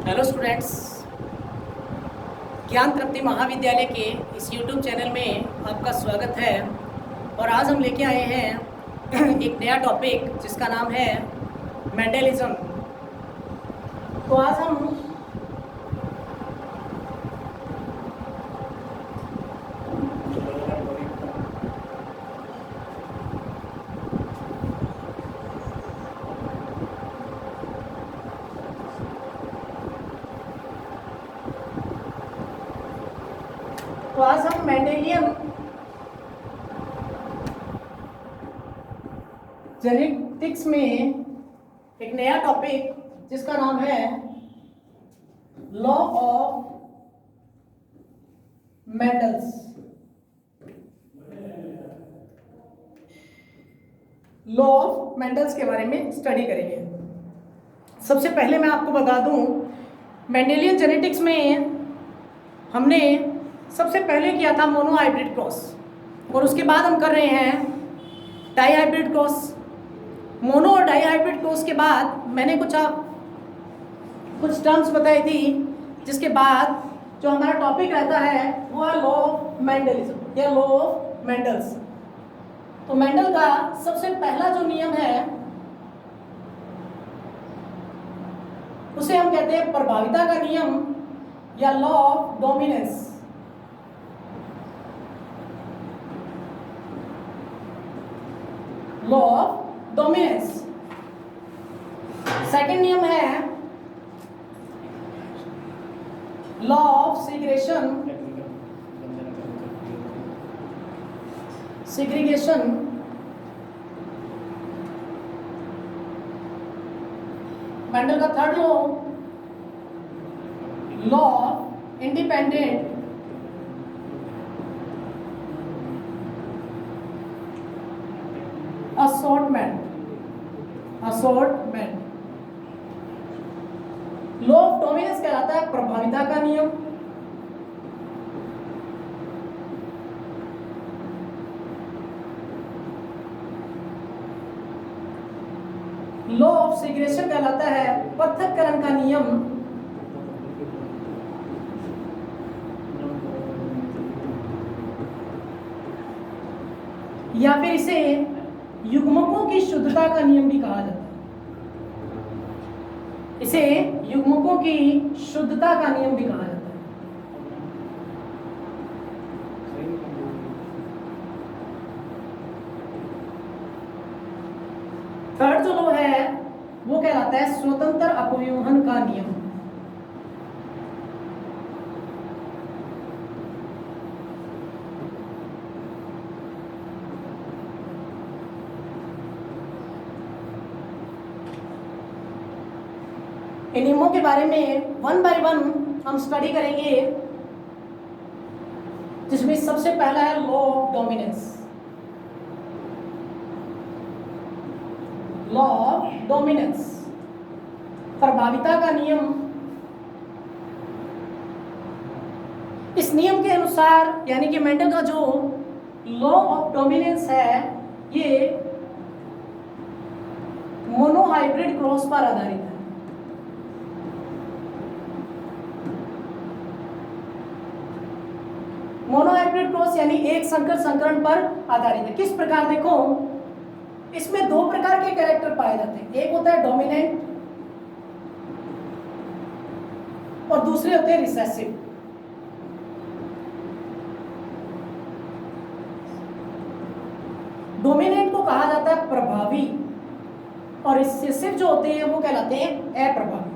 Hello students, ज्ञान तृप्ति महाविद्यालय के इस यूट्यूब चैनल में आपका स्वागत है। और आज हम लेके आए हैं एक नया टॉपिक जिसका नाम है मेंडलिज्म। तो आज हम मेंडेलियन जेनेटिक्स में एक नया टॉपिक जिसका नाम है law of Mendel's. Law of Mendel's के बारे में स्टडी करेंगे। सबसे पहले मैं आपको बता दूं, मेंडेलियन जेनेटिक्स में हमने सबसे पहले किया था मोनो हाइब्रिड क्रॉस, और उसके बाद हम कर रहे हैं डाई हाइब्रिड क्रॉस। मोनो और डाई हाइब्रिड क्रॉस के बाद मैंने कुछ टर्म्स बताई थी, जिसके बाद जो हमारा टॉपिक रहता है वो है लॉ ऑफ मेंडलिज्म या लॉ ऑफ मेंडल्स। तो मेंडल का सबसे पहला जो नियम है उसे हम कहते हैं प्रभाविता का नियम या law of dominance. Law of dominance. Second नियम है लॉ ऑफ सीग्रेशन। मेंडल का third law of independent assortment. Law of dominance कहलाता है प्रभाविता का नियम। लॉ ऑफ सीग्रेशन कहलाता है पृथक्करण का नियम। या फिर इसे युग्मकों की शुद्धता का नियम भी कहा जाता है। इसे युग्मकों की शुद्धता का नियम भी कहा जाता है। थर्ड जो लॉ है वो कहलाता है स्वतंत्र अपव्यूहन का नियम। इन नियमों के बारे में वन बाय वन हम स्टडी करेंगे, जिसमें सबसे पहला है law of dominance. Law of dominance, प्रभाविता का नियम। इस नियम के अनुसार, यानी कि मेंडल का जो लॉ ऑफ डोमिनेंस है ये मोनोहाइब्रिड क्रॉस पर आधारित है। मोनोहाइब्रिड क्रॉस यानी एक संकर संकरण पर आधारित है। किस प्रकार? देखो, इसमें दो प्रकार के कैरेक्टर पाए जाते हैं। एक होता है डोमिनेंट और दूसरे होते हैं रिसेसिव। डोमिनेंट को कहा जाता है प्रभावी और रिसेसिव जो होते हैं वो कहलाते हैं अप्रभावी।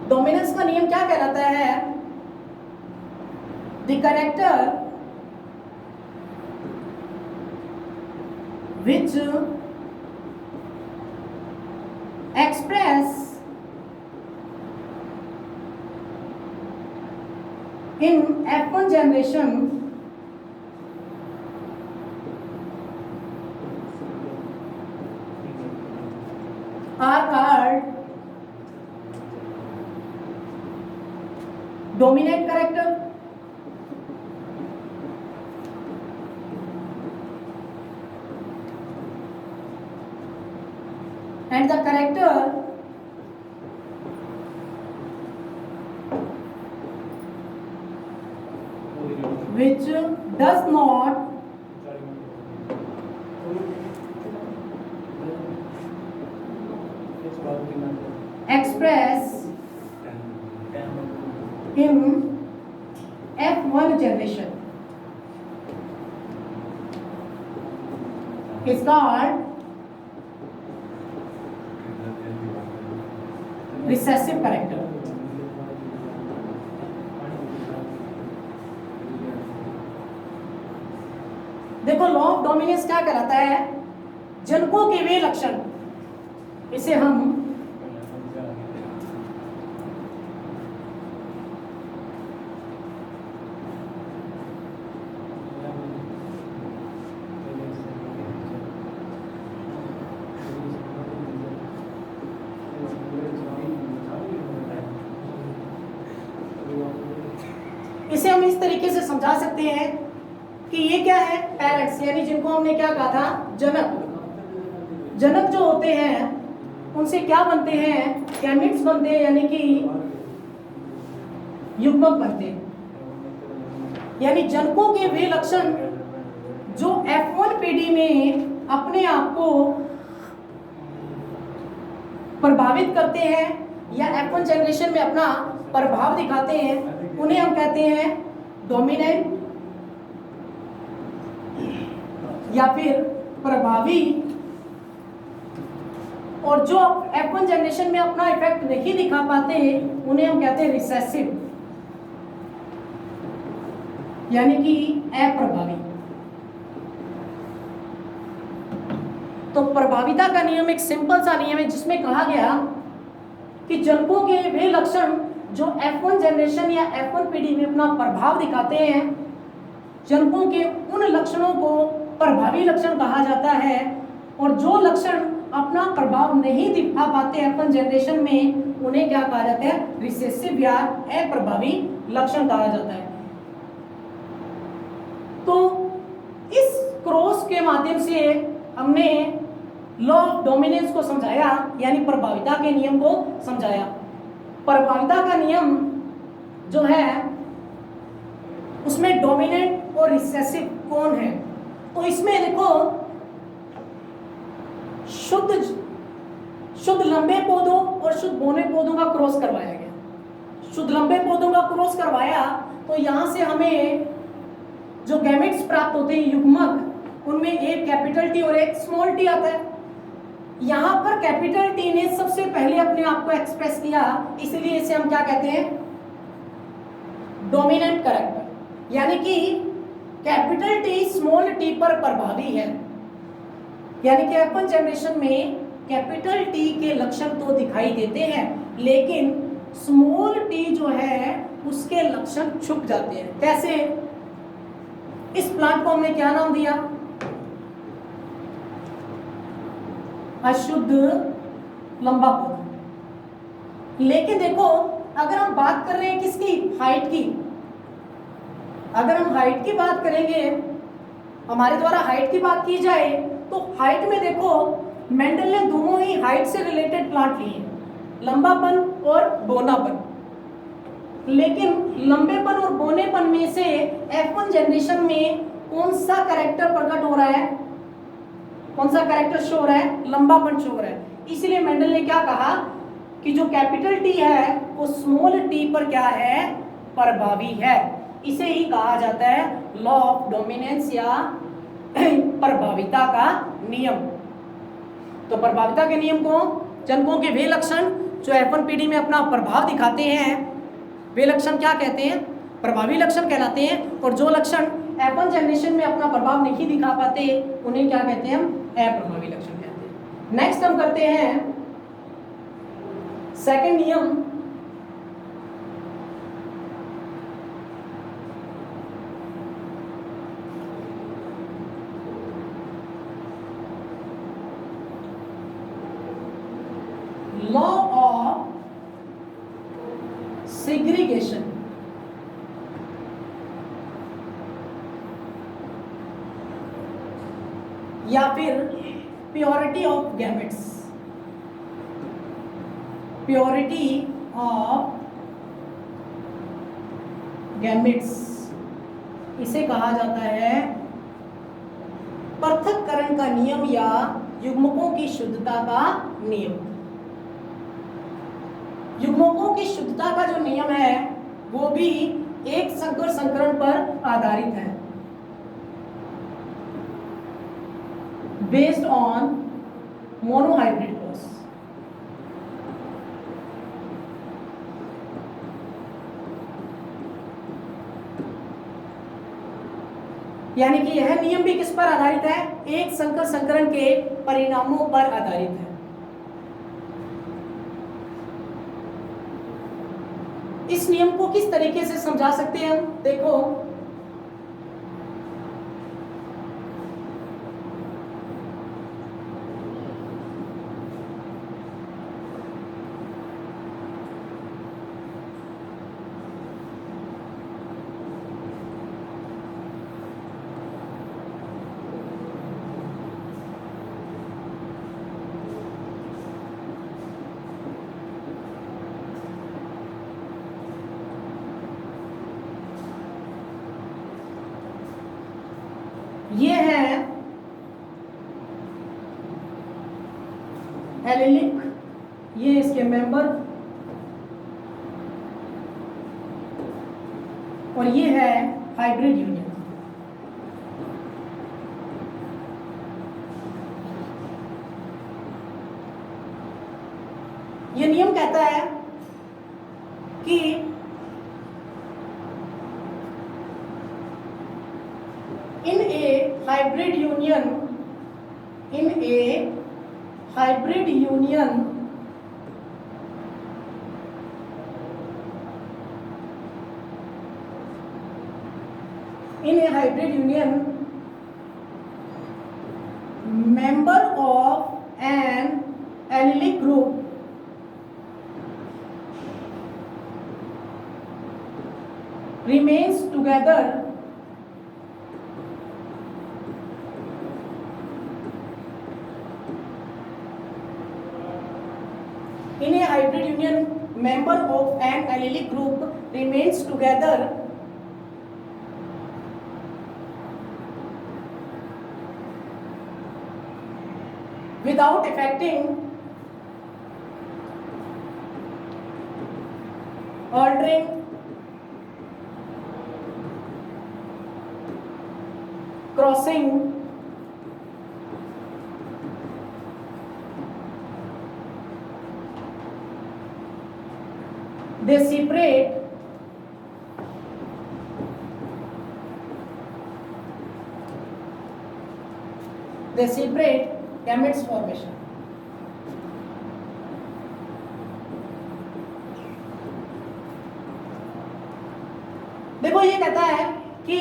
डोमिनेंस का नियम क्या कहलाता है? The character which express in F1 generation are called dominant character and the character which does not express in F1 generation is called recessive character. देखो लॉ ऑफ डोमिनेंस क्या कहलाता है? जनकों के वे लक्षण, इसे हम इस तरीके से समझा सकते हैं कि ये क्या है? पेरेंट्स, यानी जिनको हमने क्या कहा था? जनक। जनक जो होते हैं उनसे क्या बनते हैं? गैमेट्स बनते हैं, यानी कि युग्मक बनते हैं। यानी जनकों के वे लक्षण जो F1 पीढ़ी में अपने आप को प्रभावित करते हैं या F1 जनरेशन में अपना प्रभाव दिखाते हैं, उन्हें हम कहते हैं डोमिनेंट या फिर प्रभावी। और जो F1 जनरेशन में अपना इफेक्ट नहीं दिखा पाते उन्हें हम कहते हैं रिसेसिव, यानी कि अप्रभावी। तो प्रभाविता का नियम एक सिंपल सा नियम है जिसमें कहा गया कि जनकों के वे लक्षण जो F1 जनरेशन या F1 पीढ़ी में अपना प्रभाव दिखाते हैं, जनकों के उन लक्षणों को प्रभावी लक्षण कहा जाता है। और जो लक्षण अपना प्रभाव नहीं दिखा पाते F1 जनरेशन में, उन्हें क्या कहा जाता है? रिसेसिव या अप्रभावी लक्षण कहा जाता है। तो इस क्रॉस के माध्यम से हमने लॉ ऑफ डोमिनेंस को समझाया, यानी प्रभाविता के नियम को समझाया। प्रभाविता का नियम जो है उसमें डोमिनेंट और रिसेसिव कौन है? तो इसमें देखो शुद्ध लंबे पौधों और शुद्ध बौने पौधों का क्रॉस करवाया गया। शुद्ध लंबे पौधों का क्रॉस करवाया तो यहां से हमें जो गैमेट्स प्राप्त होते हैं युग्मक, उनमें एक कैपिटल टी और एक स्मॉल टी आता है। यहाँ पर कैपिटल टी ने सबसे पहले अपने आप को एक्सप्रेस किया, इसलिए इसे हम क्या कहते हैं? Dominant character. यानी कि कैपिटल टी स्मॉल टी पर प्रभावी है। यानी कि F1 जनरेशन में कैपिटल टी के लक्षण तो दिखाई देते हैं, लेकिन स्मॉल टी जो है उसके लक्षण छुप जाते हैं। कैसे? इस प्लांट को हमने क्या नाम दिया? अशुद्ध लंबा पौधा। लेकिन देखो अगर हम बात कर रहे हैं किसकी? हाइट की। अगर हम हाइट की बात करेंगे, हमारे द्वारा हाइट की बात की जाए, तो हाइट में देखो मेंडल ने दोनों ही हाइट से रिलेटेड प्लांट लिए, लंबापन और बौनापन। लेकिन लंबेपन और बौनेपन में से F1 जनरेशन में कौन सा कैरेक्टर प्रकट हो रहा है? कौन सा कैरेक्टर शो हो रहा है? लंबापन शो हो रहा है। इसलिए मेंडल ने क्या कहा कि जो कैपिटल टी है वो स्मॉल टी पर क्या है? प्रभावी है। इसे ही कहा जाता है लॉ ऑफ डोमिनेंस या प्रभाविता का नियम। तो प्रभाविता के नियम को जनकों के वे लक्षण जो F1 पीढ़ी में अपना प्रभाव दिखाते हैं, वे लक्षण क्या कहते हैं? प्रभावी लक्षण कहलाते हैं। और जो लक्षण F1 जनरेशन में अपना प्रभाव नहीं दिखा पाते उन्हें क्या कहते हैं? हम अप्रभावी लक्षण कहते हैं। नेक्स्ट हम करते हैं सेकंड नियम। Law of segregation. या फिर purity of gametes. Purity of gametes, इसे कहा जाता है पृथक्करण का नियम या युग्मकों की शुद्धता का नियम। युग्मकों की शुद्धता का जो नियम है वो भी एक संकर संकरण पर आधारित है, बेस्ड ऑन मोनोहाइब्रिड क्रॉस। यानी कि यह नियम भी किस पर आधारित है? एक संकर संकरण के परिणामों पर आधारित है। इस नियम को किस तरीके से समझा सकते हैं हम? देखो, ये है एलिलिक, ये इसके मेंबर, और ये है हाइब्रिड यूनियन। ये नियम कहता है कि in a hybrid union in a hybrid union member of an allylic group remains together in a hybrid union, member of an allylic group remains together without affecting, altering, crossing, they separate gametes formation। देखो, ये कहता है कि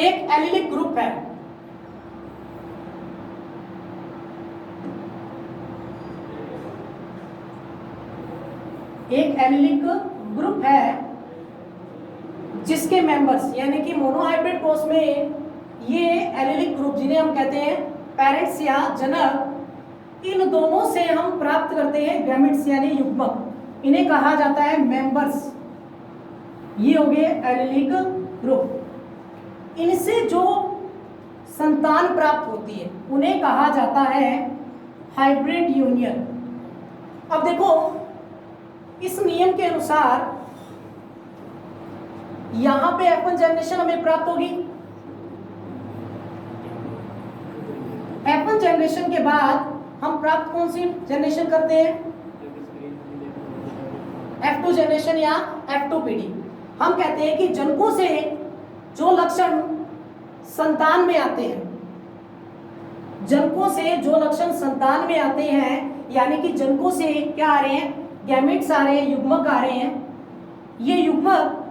एक allylic group है, एक allylic group है जिसके मेंबर्स यानी कि मोनोहाइब्रिड कोष में ये एलिलिक ग्रुप, जिन्हें हम कहते हैं पेरेंट्स या जनक, इन दोनों से हम प्राप्त करते हैं गैमेट्स यानी युग्मक, इन्हें कहा जाता है मेंबर्स। ये हो गए एलिलिक ग्रुप। इनसे जो संतान प्राप्त होती है उन्हें कहा जाता है हाइब्रिड यूनियन। अब देखो, इस नियम के अनुसार यहां पे F1 जनरेशन हमें प्राप्त होगी। F1 जनरेशन के बाद हम प्राप्त कौन सी जनरेशन करते हैं? F2 जनरेशन या F2PD। हम कहते हैं कि जनकों से जो लक्षण संतान में आते हैं, जनकों से जो लक्षण संतान में आते हैं, यानी कि जनकों से क्या आ रहे हैं? गैमेट्स आ रहे हैं, युग्मक आ रहे हैं। ये युग्मक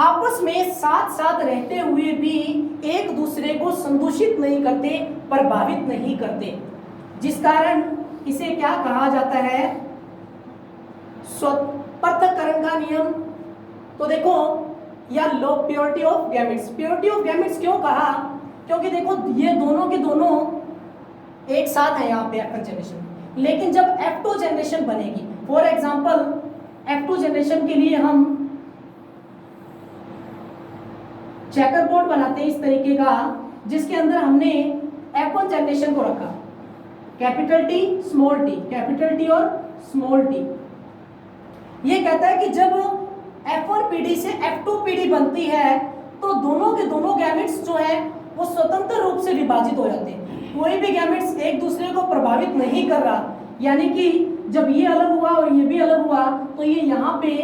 आपस में साथ साथ रहते हुए भी एक दूसरे को संदूषित नहीं करते, प्रभावित नहीं करते, जिस कारण इसे क्या कहा जाता है? पृथक्करण का नियम। तो देखो, या law purity of gametes. Purity of gametes क्यों कहा? क्योंकि देखो, ये दोनों के दोनों एक साथ है यहाँ पे F1 जनरेशन, लेकिन जब F2 जनरेशन बनेगी, फॉर एग्जांपल F2 जनरेशन के लिए हम चेकर बोर्ड बनाते हैं इस तरीके का, जिसके अंदर हमने F1 जनरेशन को रखा, capital T small T, capital T और स्मॉल टी। ये कहता है कि जब F1 पीढ़ी से F2 पीढ़ी बनती है तो दोनों के दोनों गैमेट्स जो है वो स्वतंत्र रूप से विभाजित हो जाते हैं, कोई भी गैमेट्स एक दूसरे को प्रभावित नहीं कर रहा। यानी कि जब ये अलग हुआ और ये भी अलग हुआ तो ये यहाँ पे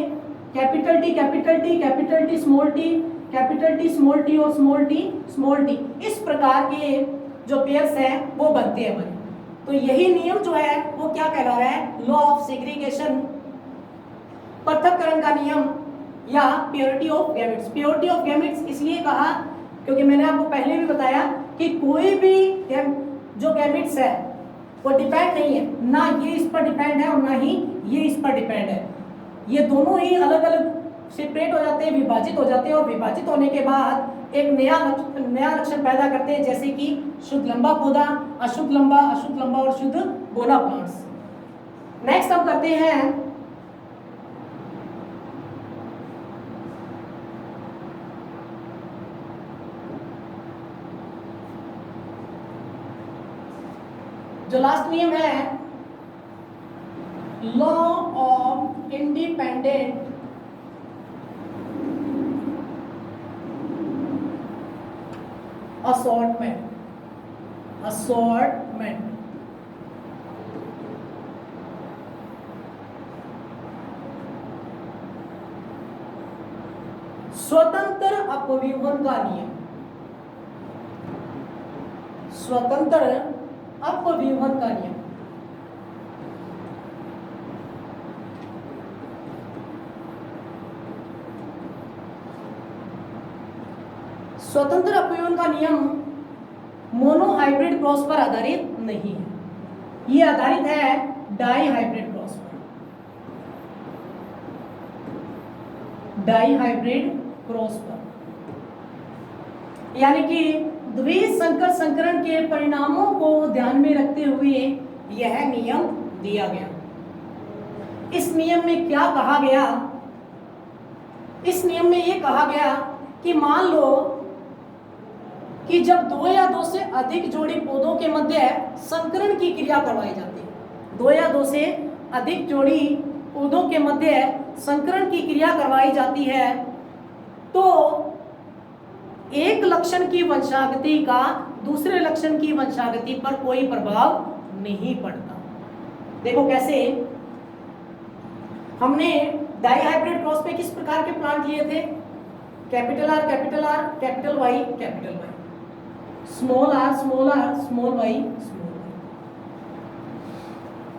capital T capital T capital T small T capital T small T और स्मॉल टी, इस प्रकार के जो पेयर्स हैं वो बनते हैं हमारे। तो यही नियम जो है वो क्या कहला रहा है, लॉ ऑफ सेग्रीगेशन, पृथक्करण का नियम या purity of gametes. Purity of gametes इसलिए कहा क्योंकि मैंने आपको पहले भी बताया कि कोई भी जो गैमेट्स है वो डिपेंड नहीं है, ना ये इस पर डिपेंड है और ना ही ये इस पर डिपेंड है। ये दोनों ही अलग अलग सेपरेट हो जाते हैं, विभाजित हो जाते हैं, और विभाजित होने के बाद एक नया लक्षण पैदा करते हैं, जैसे कि शुद्ध लंबा पौधा, अशुद्ध लंबा और शुद्ध बोना प्लांट्स। नेक्स्ट हम करते हैं जो लास्ट नियम है, लॉ ऑफ इंडिपेंडेंट असॉर्टमेंट। स्वतंत्र अपव्यूहन का नियम, स्वतंत्र अपव्यूहन का नियम। स्वतंत्र अपव्यूहन का नियम मोनोहाइब्रिड क्रॉस पर आधारित नहीं है, ये आधारित है डाईहाइब्रिड क्रॉस पर। डाईहाइब्रिड क्रॉस पर यानी कि द्विसंकर संकरण के परिणामों को ध्यान में रखते हुए यह नियम दिया गया। इस नियम में क्या कहा गया, इस नियम में यह कहा गया कि मान लो कि जब दो या दो से अधिक जोड़ी पौधों के मध्य संकरण की क्रिया करवाई जाती है, दो या दो से अधिक जोड़ी पौधों के मध्य संकरण की क्रिया करवाई जाती है, तो एक लक्षण की वंशागति का दूसरे लक्षण की वंशागति पर कोई प्रभाव नहीं पड़ता। देखो कैसे, हमने डाईहाइब्रिड क्रॉस पे किस प्रकार के प्लांट लिए थे, capital R capital Y, small R small Y.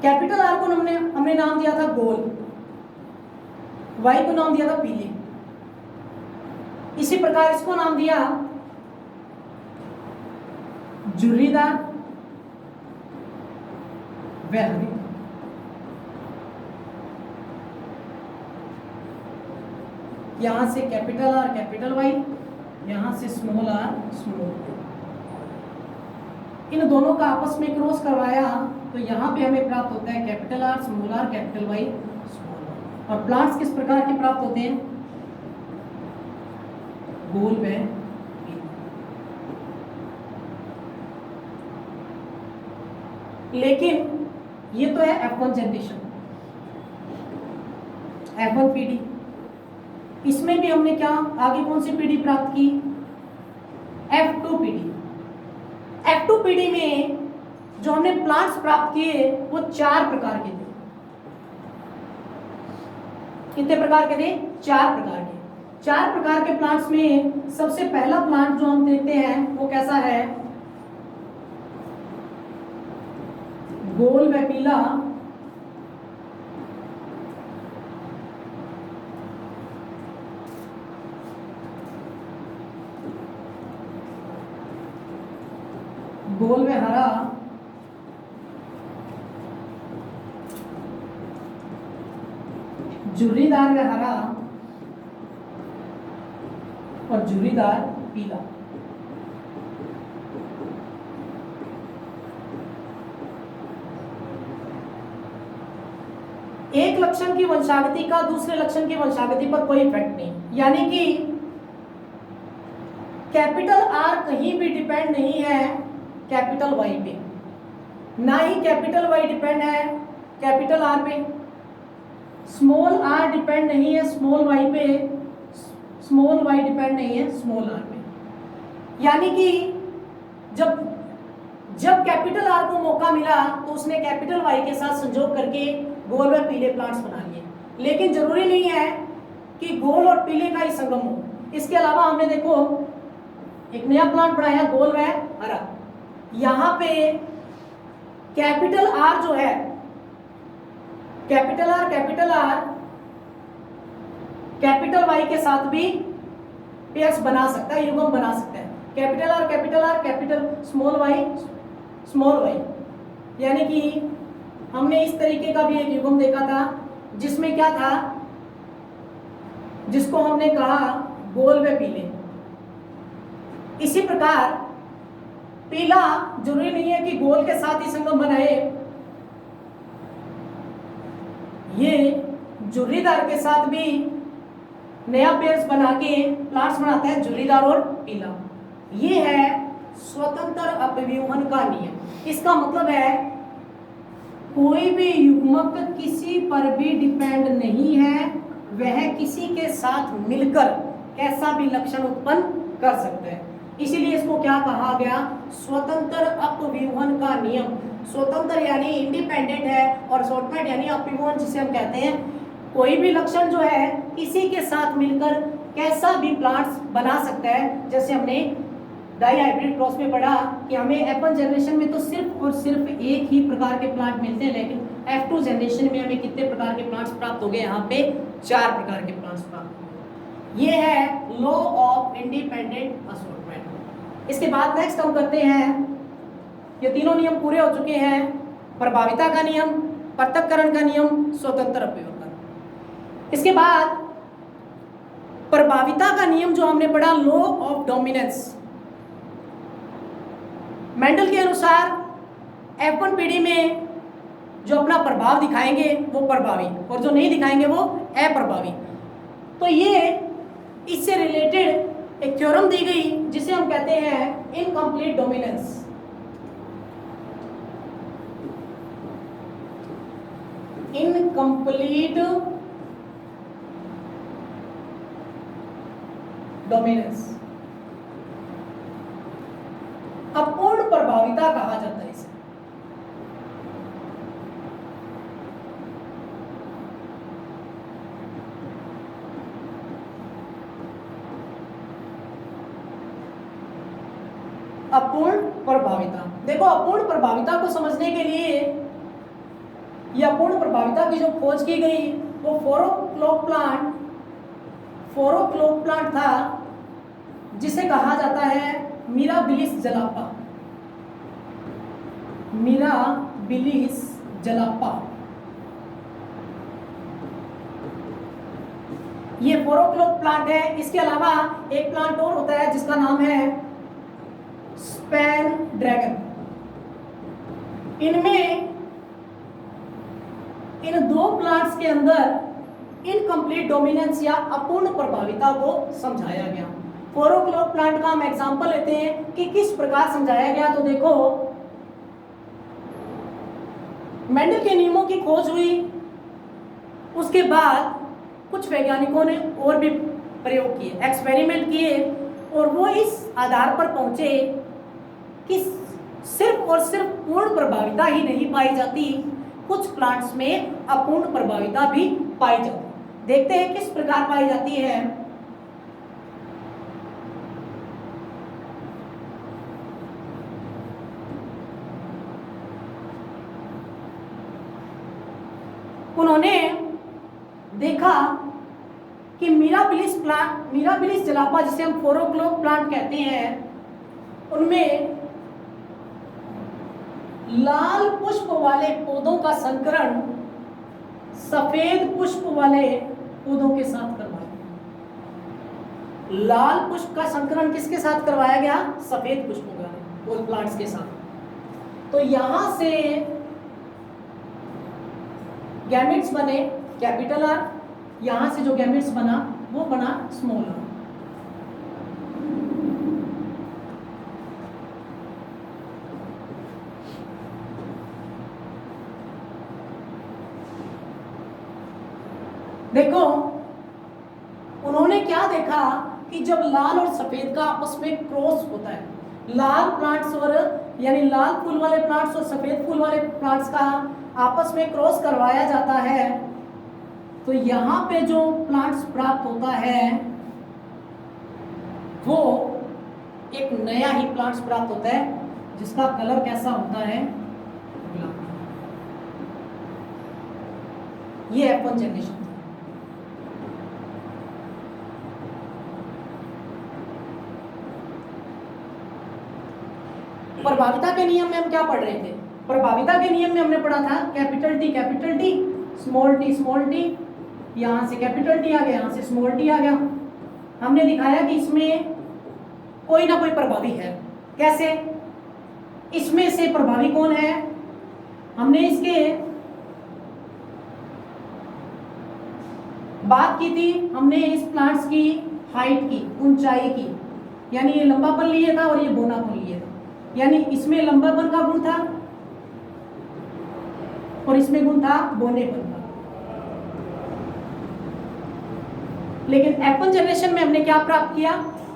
Capital R को हमने नाम दिया था गोल, वाई को नाम दिया था पीले। इसी प्रकार इसको नाम दिया झुर्रीदार व हरी। यहां से कैपिटल आर कैपिटल वाई, यहां से स्मॉल आर स्मॉल वाई। इन दोनों का आपस में क्रॉस करवाया तो यहां पे हमें प्राप्त होता है capital R capital Y small Y. और प्लांट्स किस प्रकार के प्राप्त होते हैं, गोल में। लेकिन ये तो है F1 जनरेशन, F1 पीढ़ी। इसमें भी हमने क्या आगे कौन सी पीढ़ी प्राप्त की, F2 पीढ़ी। F2 पीढ़ी में जो हमने प्लांट्स प्राप्त किए वो 4 प्रकार के थे। कितने प्रकार के थे, 4 प्रकार के। 4 प्रकार के प्लांट्स में सबसे पहला प्लांट जो हम देखते हैं वो कैसा है, गोल व पीला। गोल व हरा, झुर्रीदार व हरा और झुर्रीदार पीला। एक लक्षण की वंशागति का दूसरे लक्षण की वंशागति पर कोई इफेक्ट नहीं, यानी कि कैपिटल आर कहीं भी डिपेंड नहीं है कैपिटल वाई पे, ना ही कैपिटल वाई डिपेंड है कैपिटल आर पे, स्मॉल आर डिपेंड नहीं है स्मॉल वाई पे, स्मॉल वाई डिपेंड नहीं है स्मॉल आर पे। यानी कि जब कैपिटल आर को मौका मिला तो उसने कैपिटल वाई के साथ संजोग करके गोल व पीले प्लांट्स बना लिए, लेकिन जरूरी नहीं है कि गोल और पीले का ही संगम हो। इसके अलावा हमने देखो एक नया प्लांट बनाया गोल व हरा, यहाँ पे कैपिटल आर जो है कैपिटल आर कैपिटल वाई के साथ भी पेयर्स बना सकता है, युग्म बना सकता है। Capital R capital small Y, यानी कि हमने इस तरीके का भी एक युग्म देखा था जिसमें क्या था, जिसको हमने कहा गोल व पीले। इसी प्रकार पीला जरूरी नहीं है कि गोल के साथ ही संगम बनाए, ये झुर्रीदार के साथ भी नया पेयर्स बना के प्लांट्स बनाते हैं, झुर्रीदार और पीला। ये है स्वतंत्र अपव्यूहन का नियम। इसका मतलब है कोई भी युग्मक किसी पर भी डिपेंड नहीं है, वह किसी के साथ मिलकर कैसा भी लक्षण उत्पन्न कर सकते हैं। इसीलिए इसको क्या कहा गया, स्वतंत्र अपव्यूहन का नियम। स्वतंत्र यानी इंडिपेंडेंट है और शॉर्टकट यानी अपव्यूहन जिसे हम कहते हैं, कोई भी लक्षण जो है किसी के साथ मिलकर कैसा भी प्लांट्स बना सकता है। जैसे हमने डाई हाइब्रिड क्रॉस में पढ़ा कि हमें F1 जनरेशन में तो सिर्फ और सिर्फ एक ही प्रकार के प्लांट मिलते हैं, लेकिन F2 जनरेशन में हमें कितने प्रकार के प्लांट्स प्राप्त हो गए, यहाँ पे 4 प्रकार के प्लांट्स प्राप्त। ये है लॉ ऑफ इंडिपेंडेंट असॉर्टमेंट। इसके बाद नेक्स्ट हम करते हैं, ये तीनों नियम पूरे हो चुके हैं, प्रभाविता का नियम, पृथक्करण का नियम, स्वतंत्र अपव्यूहन का। इसके बाद प्रभाविता का नियम जो हमने पढ़ा, लॉ ऑफ डोमिनेंस। मेंडल के अनुसार F1 पीढ़ी में जो अपना प्रभाव दिखाएंगे वो प्रभावी और जो नहीं दिखाएंगे वो अप्रभावी। तो ये इससे रिलेटेड एक थ्योरम दी गई जिसे हम कहते हैं इनकम्प्लीट डोमिनेंस। इनकम्प्लीट डोमिनेंस, अपूर्ण प्रभाविता कहा जाता है इसे। अपूर्ण प्रभाविता, देखो अपूर्ण प्रभाविता को समझने के लिए ये अपूर्ण प्रभाविता की जो खोज की गई वो फोरोक्लोक प्लांट था जिसे कहा जाता है मिराबिलिस जलापा। मिराबिलिस जलापा, ये फोरोक्लोक प्लांट है। इसके अलावा एक प्लांट और होता है जिसका नाम है स्पैन ड्रैगन। इनमें इन दो प्लांट्स के अंदर इनकम्प्लीट डोमिनेंस या अपूर्ण प्रभाविता को समझाया गया। फोरोक्लोक प्लांट का हम एग्जांपल लेते हैं कि किस प्रकार समझाया गया। तो देखो, मेंडल के नियमों की खोज हुई, उसके बाद कुछ वैज्ञानिकों ने और भी प्रयोग किए, एक्सपेरिमेंट किए, और वो इस आधार पर पहुंचे कि सिर्फ और सिर्फ पूर्ण प्रभाविता ही नहीं पाई जाती, कुछ प्लांट्स में अपूर्ण प्रभाविता भी पाई जाती। देखते हैं किस प्रकार पाई जाती है। उन्होंने देखा कि मिराबिलिस जलापा जिसे हम फोरोक्लोक प्लांट कहते हैं, उनमें लाल पुष्प वाले पौधों का संकरण सफेद पुष्प वाले पौधों के साथ करवाया। लाल पुष्प का संकरण किसके साथ करवाया गया? सफेद पुष्पों वाले प्लांट्स के साथ। तो यहां से गैमेट्स बने कैपिटल आर, यहां से जो गैमेट्स बना वो बना स्मॉल आर। देखो उन्होंने क्या देखा कि जब लाल और सफेद का आपस में क्रॉस होता है, लाल प्लांट्स और यानी लाल फूल वाले प्लांट्स और सफेद फूल वाले प्लांट्स का आपस में क्रॉस करवाया जाता है, तो यहाँ पे जो प्लांट्स प्राप्त होता है वो एक नया ही प्लांट्स प्राप्त होता है जिसका कलर कैसा होता है, गुलाबी। ये F1 जनरेशन। प्रभाविता के नियम में हम क्या पढ़ रहे थे? प्रभाविता के नियम में हमने पढ़ा था कैपिटल टी, स्मॉल टी, यहां से कैपिटल टी आ गया, यहां से स्मॉल टी आ गया। हमने दिखाया कि इसमें कोई ना कोई प्रभावी है। कैसे? इसमें से प्रभावी कौन है? हमने इसके बात की थी, हमने इस प्लांट्स की हाइट की, ऊंचाई की, यानी ये लंबापन लिए था और ये बोनापन लिए था। यानी इसमें लंबापन का गुण था और इसमें गुण था बोनेपन का। लेकिन F1 जनरेशन में हमने क्या प्राप्त किया?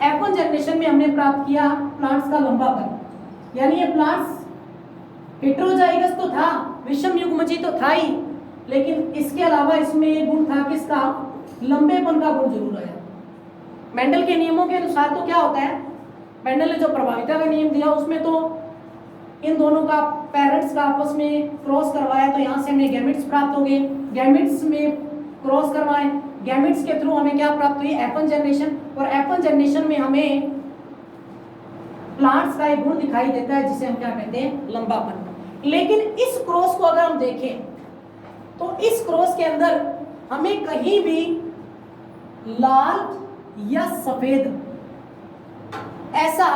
F1 जनरेशन में हमने प्राप्त किया प्लांट्स का लंबापन। यानी ये प्लांट्स हेटेरोजाइगस तो था, विषम युग्मजी तो था ही, लेकिन इसके अलावा इसमें ये गुण था किसका? लंबेपन का गुण जरूर आया। मेंडल के नियमों के अनुसार तो क्या होता है, मेंडल ने जो प्रभाविता का नियम दिया उसमें तो इन दोनों का पेरेंट्स का आपस में क्रॉस करवाया, तो यहाँ से हमें गैमेट्स प्राप्त हो गए। गैमेट्स में क्रॉस करवाए, गैमेट्स के थ्रू हमें क्या प्राप्त हुई? F1 generation. और F1 जनरेशन में हमें प्लांट्स का एक गुण दिखाई देता है जिसे हम क्या कहते हैं? लंबापन। लेकिन इस क्रॉस को अगर हम देखें तो इस क्रॉस के अंदर हमें कहीं भी लाल या सफेद ऐसा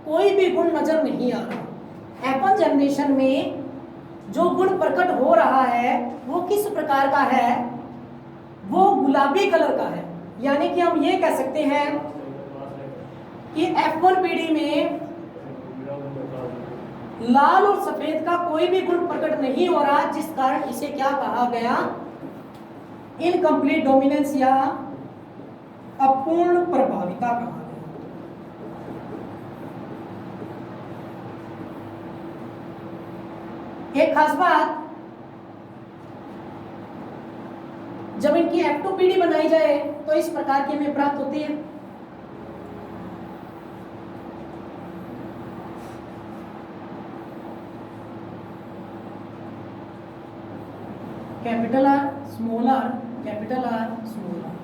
कोई भी गुण नजर नहीं आ रहा। F1 जनरेशन में जो गुण प्रकट हो रहा है वो किस प्रकार का है? वो गुलाबी कलर का है। यानी कि हम ये कह सकते हैं कि F1 पीढ़ी में लाल और सफेद का कोई भी गुण प्रकट नहीं हो रहा, जिस कारण इसे क्या कहा गया? इनकम्प्लीट डोमिनेंस या अपूर्ण प्रभाविता कहा गया। एक खास बात, जब इनकी F2 पीढ़ी बनाई जाए तो इस प्रकार की हमें प्राप्त होती है। Capital R, small R, capital R, small R,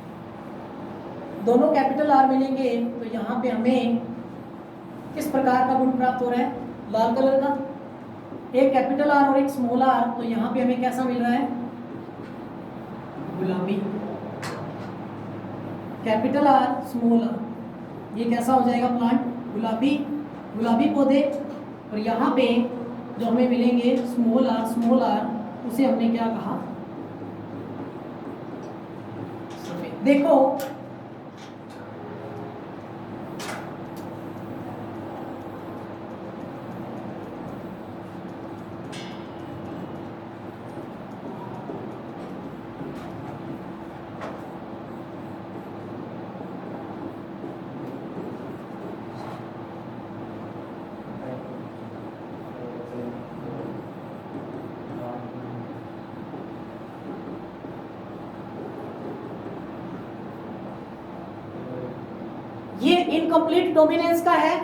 दोनों कैपिटल आर मिलेंगे तो यहाँ पे हमें किस प्रकार का गुण प्राप्त हो रहा है? लाल कलर का। एक कैपिटल आर और एक स्मॉल आर, तो यहाँ पे हमें कैसा मिल रहा है? गुलाबी। कैपिटल आर, स्मॉल आर, ये कैसा हो जाएगा प्लांट? गुलाबी। गुलाबी पौधे। और यहाँ पे जो हमें मिलेंगे स्मॉल आर, उसे हमने क्या कहा? सफेद। देखो ये इनकम्प्लीट डोमिनेंस का है,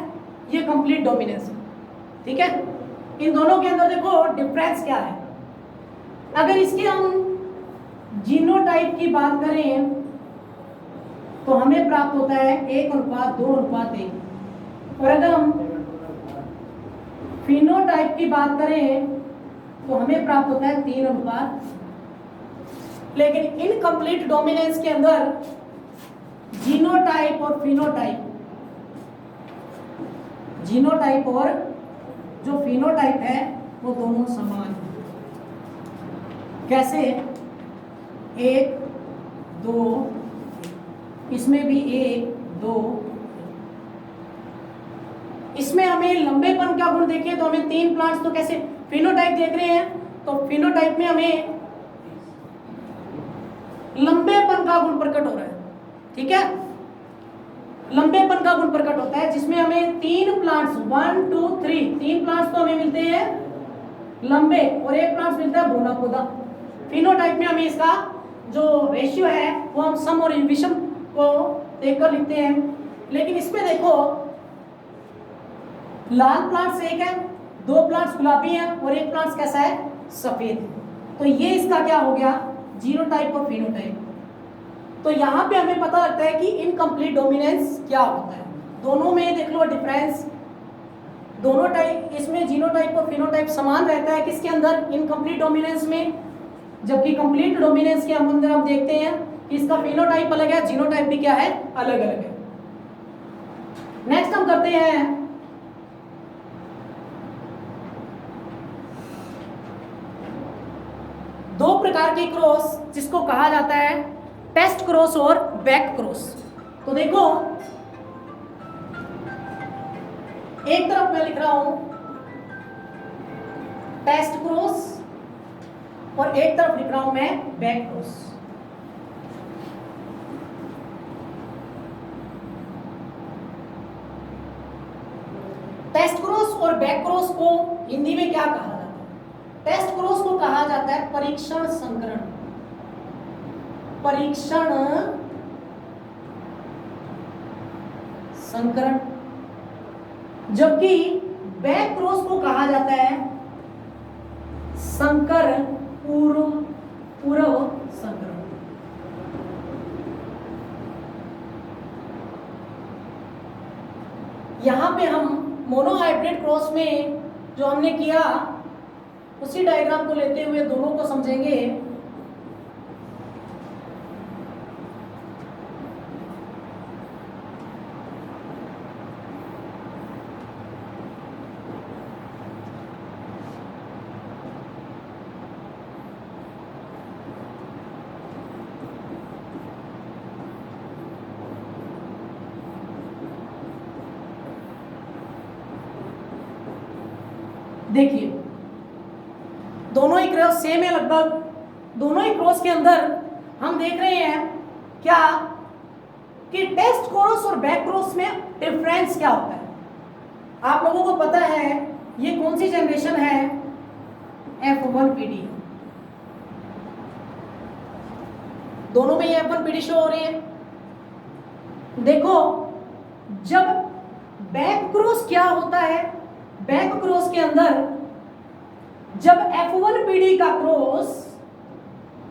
ये कंप्लीट डोमिनेंस है। ठीक है, इन दोनों के अंदर देखो डिफरेंस क्या है। अगर इसके हम जीनोटाइप की बात करें तो हमें प्राप्त होता है 1:2:1। और अगर हम फिनोटाइप की बात करें तो हमें प्राप्त होता है 3:1। लेकिन इनकम्प्लीट डोमिनेंस के अंदर जीनोटाइप और फिनोटाइप, जीनोटाइप और जो फिनोटाइप है वो दोनों समान हैं। कैसे? 1 2, इसमें भी 1 2, इसमें हमें लंबेपन का गुण देखिए तो हमें 3 प्लांट्स तो कैसे फिनोटाइप देख रहे हैं, तो फिनोटाइप में हमें लंबेपन का गुण प्रकट हो रहा है, ठीक है, लंबेपन का गुण प्रकट होता है जिसमें हमें 3 प्लांट्स 1 2 3 3 प्लांट्स तो हमें मिलते हैं लंबे और 1 प्लांट्स मिलता है बौना पौधा। फिनोटाइप में हमें इसका जो रेशियो है वो हम सम और विषम को देखकर लिखते हैं। लेकिन इसमें देखो लाल प्लांट्स 1 है, 2 प्लांट्स गुलाबी हैं और 1 प्लांट्स कैसा है, सफेद है, तो ये इसका क्या हो गया, जीनोटाइप और फिनोटाइप। तो यहाँ पे हमें पता लगता है कि इनकम्प्लीट डोमिनेंस क्या होता है। दोनों में देख लो डिफरेंस, दोनों टाइप इसमें जीनोटाइप और फिनोटाइप समान रहता है किसके अंदर, इनकम्प्लीट डोमिनेंस में, जबकि कंप्लीट डोमिनेंस के अंदर हम देखते हैं कि इसका फिनोटाइप अलग है, जीनोटाइप भी क्या है, अलग अलग है। नेक्स्ट हम करते हैं दो प्रकार के क्रॉस जिसको कहा जाता है टेस्ट क्रॉस और बैक क्रॉस। तो देखो एक तरफ मैं लिख रहा हूं टेस्ट क्रॉस और एक तरफ लिख रहा हूं मैं बैक क्रॉस। टेस्ट क्रॉस और बैक क्रॉस को हिंदी में क्या कहा जाता है, टेस्ट क्रॉस को कहा जाता है परीक्षण संकरण, परीक्षण संकरण, जबकि बैक क्रॉस को कहा जाता है संकर पूर्व संकरण। यहां पे हम मोनो हाइब्रिड क्रॉस में जो हमने किया उसी डायग्राम को लेते हुए दोनों को समझेंगे। देखिए दोनों ही क्रॉस सेम है लगभग, दोनों ही क्रॉस के अंदर हम देख रहे हैं क्या कि टेस्ट क्रॉस और बैक क्रॉस में डिफरेंस क्या होता है। आप लोगों को पता है ये कौन सी जनरेशन है, F1 PD, दोनों में ये F1 PD शो हो रही है। देखो जब बैक क्रॉस क्या होता है, बैक क्रॉस के अंदर जब F1 PD का क्रॉस,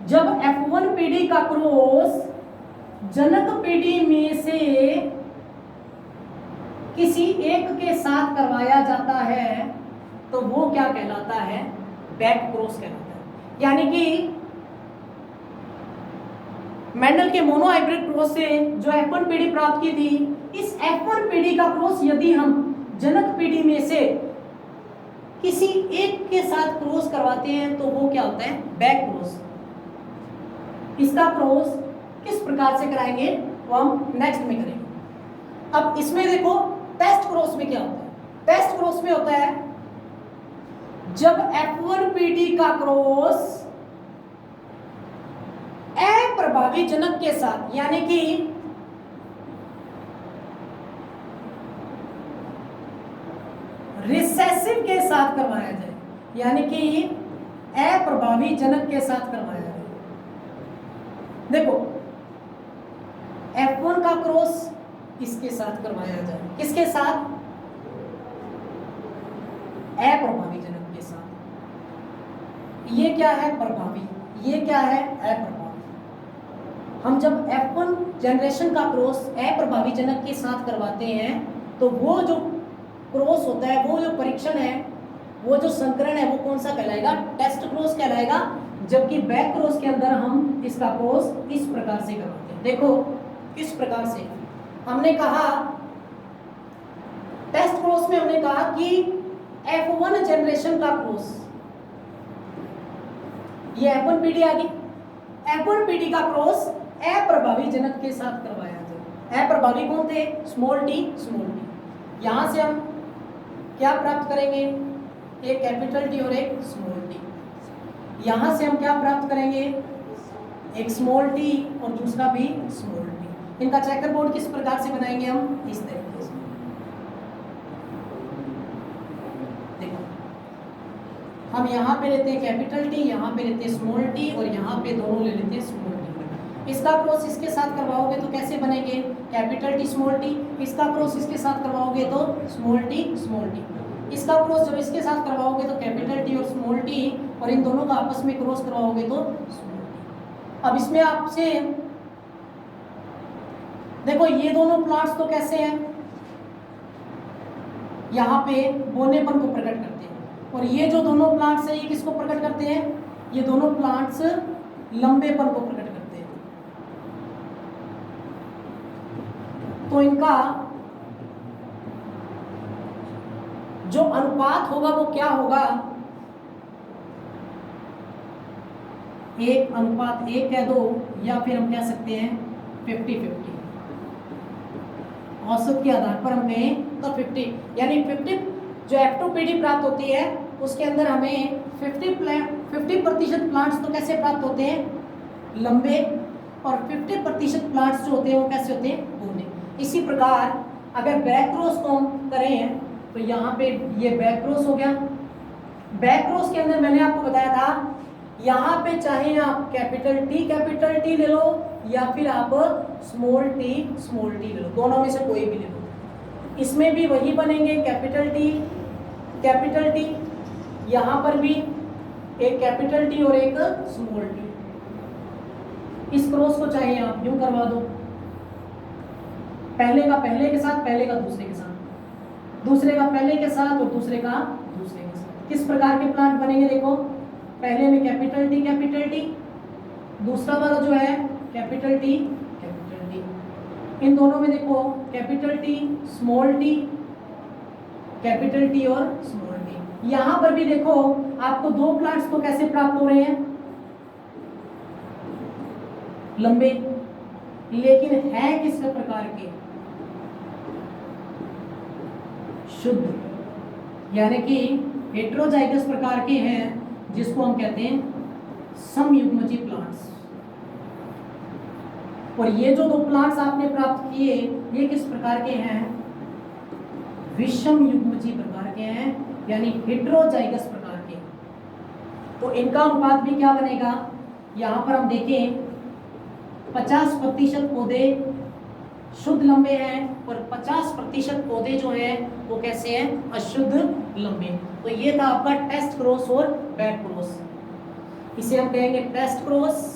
जब F1 PD का क्रॉस जनक पीढ़ी में से किसी एक के साथ करवाया जाता है तो वो क्या कहलाता है, बैक क्रॉस कहलाता है। यानी कि मेंडल के मोनो हाइब्रिड क्रॉस से जो F1 पीढ़ी प्राप्त की थी, इस F1 पीढ़ी का क्रॉस यदि हम जनक पीढ़ी में से किसी एक के साथ क्रॉस करवाते हैं तो वो क्या होता है, बैक क्रॉस। इसका क्रॉस किस प्रकार से कराएंगे वो हम नेक्स्ट में करेंगे। अब इसमें देखो टेस्ट क्रॉस में क्या होता है, टेस्ट क्रॉस में होता है जब F1 PD का क्रॉस अप्रभावी जनक के साथ यानी कि रिसेसिव के साथ करवाया जाए, यानी कि अप्रभावी जनक के साथ करवाया जाए। देखो F1 का क्रॉस इसके साथ करवाया जाए, किसके साथ, अप्रभावी जनक के साथ। ये क्या है, प्रभावी, ये क्या है, अप्रभावी। हम जब F1 जनरेशन का क्रॉस अप्रभावी जनक के साथ करवाते हैं तो वो जो क्रॉस होता है, वो जो परीक्षण है, वो जो संकरण है वो कौन सा कहलाएगा, टेस्ट क्रॉस कहलाएगा। जबकि बैक क्रॉस के अंदर हम इसका क्रॉस इस प्रकार से करवाते हैं। देखो इस प्रकार से हमने कहा टेस्ट क्रॉस में हमने कहा कि F1 जनरेशन का क्रॉस, ये F1 PD आ गई, F1PD का क्रॉस अप्रभावी जनक के साथ करवाया था। अप्रभावी कौन थे? Small T, small T. यहां से हम क्या प्राप्त करेंगे? एक कैपिटल टी और एक स्मॉल टी। यहां से हम क्या प्राप्त करेंगे? एक स्मॉल टी और दूसरा भी स्मॉल टी। इनका चेकर बोर्ड किस प्रकार से बनाएंगे हम? इस तरीके से। देखो, हम यहाँ पे लेते हैं कैपिटल टी, यहाँ पे लेते हैं स्मॉल टी और यहाँ पे दोनों ले लेते हैं स्मॉल टी। इसका क्रॉस इसके साथ करवाओगे तो कैसे बनेंगे? Capital T small T. इसका क्रॉस इसके साथ करवाओगे तो स्मॉल टी स्मॉल टी। इसका क्रॉस जब इसके साथ करवाओगे तो कैपिटल टी और स्मॉल टी, और इन दोनों का आपस में क्रॉस करवाओगे तो स्मॉल टी। अब इसमें आपसे देखो, ये दोनों प्लांट्स तो कैसे हैं? यहाँ पे बोनेपन को प्रकट करते हैं, और ये जो दोनों प्लांट्स हैं ये किसको प्रकट करते हैं? ये दोनों प्लांट्स लंबेपन को प्रकट करते हैं। तो इनका जो अनुपात होगा वो क्या होगा? 1:1 कह दो, या फिर हम कह सकते हैं 50-50। औसत के आधार पर हम कहें तो 50, यानी 50 जो F2PD प्राप्त होती है उसके अंदर हमें 50% प्लांट्स तो कैसे प्राप्त होते हैं? लंबे, और 50% प्लांट्स जो होते हैं वो कैसे होते हैं? बूढ़े। इसी प्रकार अगर बैक क्रॉस को हम करें तो यहाँ पे ये बैक क्रॉस हो गया। बैक क्रॉस के अंदर मैंने आपको बताया था, यहाँ पे चाहे आप कैपिटल टी ले लो या फिर आप स्मॉल टी ले लो, दोनों में से कोई भी ले लो। इसमें भी वही बनेंगे, कैपिटल टी, यहाँ पर भी एक कैपिटल टी और एक स्मॉल टी। इस क्रॉस को चाहे आप यूं करवा दो, पहले का पहले के साथ, पहले का दूसरे के साथ, दूसरे का पहले के साथ और दूसरे का दूसरे के साथ। किस प्रकार के प्लांट बनेंगे? देखो, पहले में कैपिटल टी, दूसरा वाला जो है कैपिटल टी। इन दोनों में देखो capital T, small T, capital T और स्मॉल टी। यहां पर भी देखो आपको दो प्लांट्स तो कैसे प्राप्त हो रहे हैं? लंबे, लेकिन है किस प्रकार के? शुद्ध, यानी कि हेटेरोजाइगस प्रकार के हैं, जिसको हम कहते हैं समयुग्मजी प्लांट्स। और ये जो दो प्लांट्स आपने प्राप्त किए ये किस प्रकार के हैं? विषम युग्मजी प्रकार के हैं, यानी हेटेरोजाइगस प्रकार के। तो इनका अनुपात भी क्या बनेगा? यहाँ पर हम देखें 50% पौधे शुद्ध लंबे हैं और 50% पौधे जो हैं वो कैसे हैं? अशुद्ध लंबे। तो ये था आपका टेस्ट क्रॉस और बैक क्रॉस। इसे हम कहेंगे टेस्ट क्रॉस,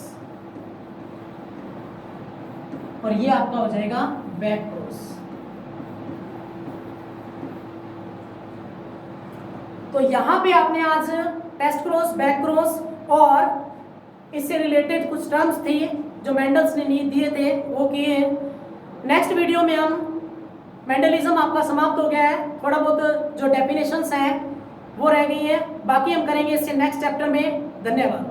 और ये आपका हो जाएगा बैक क्रॉस। तो यहां पे आपने आज टेस्ट क्रॉस, बैक क्रॉस और इससे रिलेटेड कुछ टर्म्स थे जो मेंडल्स ने दिए थे वो किए हैं। नेक्स्ट वीडियो में हम मेंडलिज्म आपका समाप्त हो गया है, थोड़ा बहुत जो डेफिनेशंस हैं वो रह गई हैं, बाकी हम करेंगे इससे नेक्स्ट चैप्टर में। धन्यवाद।